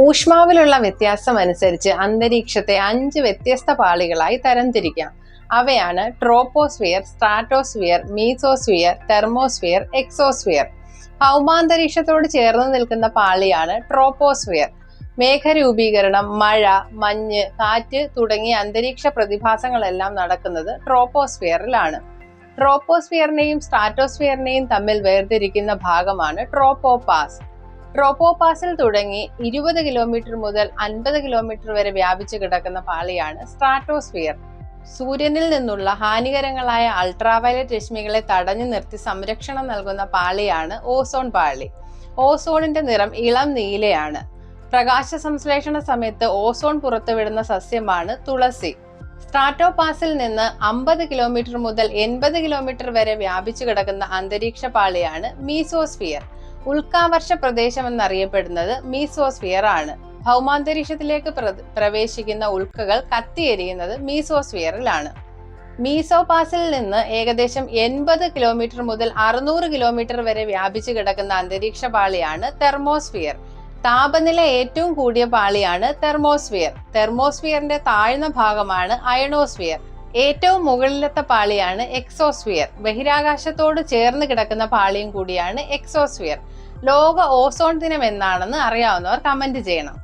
ഊഷ്മാവിലുള്ള വ്യത്യാസം അനുസരിച്ച് അന്തരീക്ഷത്തെ 5 വ്യത്യസ്ത പാളികളായി തരംതിരിക്കാം. അവയാണ് troposphere, stratosphere, mesosphere, thermosphere, exosphere. ഭൗമാന്തരീക്ഷത്തോട് ചേർന്ന് നിൽക്കുന്ന പാളിയാണ് ട്രോപ്പോസ്ഫിയർ. മേഘരൂപീകരണം, മഴ, മഞ്ഞ്, കാറ്റ് തുടങ്ങിയ അന്തരീക്ഷ പ്രതിഭാസങ്ങളെല്ലാം നടക്കുന്നത് ട്രോപ്പോസ്ഫിയറിലാണ്. ട്രോപ്പോസ്ഫിയറിനെയും സ്ട്രാറ്റോസ്ഫിയറിനെയും തമ്മിൽ വേർതിരിക്കുന്ന ഭാഗമാണ് ട്രോപ്പോപാസ്. ട്രോപ്പോപാസിൽ തുടങ്ങി 20 കിലോമീറ്റർ മുതൽ 50 കിലോമീറ്റർ വരെ വ്യാപിച്ചു കിടക്കുന്ന പാളിയാണ് സ്ട്രാറ്റോസ്ഫിയർ. സൂര്യനിൽ നിന്നുള്ള ഹാനികരങ്ങളായ അൾട്രാവയലറ്റ് രശ്മികളെ തടഞ്ഞു നിർത്തി സംരക്ഷണം നൽകുന്ന പാളിയാണ് ഓസോൺ പാളി. ഓസോണിന്റെ നിറം ഇളം നീലയാണ്. പ്രകാശ സംശ്ലേഷണ സമയത്ത് ഓസോൺ പുറത്തുവിടുന്ന സസ്യമാണ് തുളസി. സ്ട്രാറ്റോപാസിൽ നിന്ന് 50 കിലോമീറ്റർ മുതൽ 80 കിലോമീറ്റർ വരെ വ്യാപിച്ചു കിടക്കുന്ന അന്തരീക്ഷ പാളിയാണ് മീസോസ്ഫിയർ. ഉൽക്കാവർഷ പ്രദേശം എന്നറിയപ്പെടുന്നത് മീസോസ്ഫിയർ ആണ്. ഭൗമാന്തരീക്ഷത്തിലേക്ക് പ്രവേശിക്കുന്ന ഉൽക്കകൾ കത്തിയെരിയുന്നത് മീസോസ്ഫിയറിലാണ്. മീസോപാസിൽ നിന്ന് ഏകദേശം 80 കിലോമീറ്റർ മുതൽ 600 കിലോമീറ്റർ വരെ വ്യാപിച്ചു കിടക്കുന്ന അന്തരീക്ഷ പാളിയാണ് തെർമോസ്ഫിയർ. താപനില ഏറ്റവും കൂടിയ പാളിയാണ് തെർമോസ്ഫിയർ. തെർമോസ്ഫിയറിന്റെ താഴ്ന്ന ഭാഗമാണ് അയണോസ്ഫിയർ. ഏറ്റവും മുകളിലത്തെ പാളിയാണ് എക്സോസ്ഫിയർ. ബഹിരാകാശത്തോട് ചേർന്ന് കിടക്കുന്ന പാളിയും കൂടിയാണ് എക്സോസ്ഫിയർ. ലോക ഓസോൺ ദിനം എന്നാണെന്ന് അറിയാവുന്നവർ കമന്റ് ചെയ്യണം.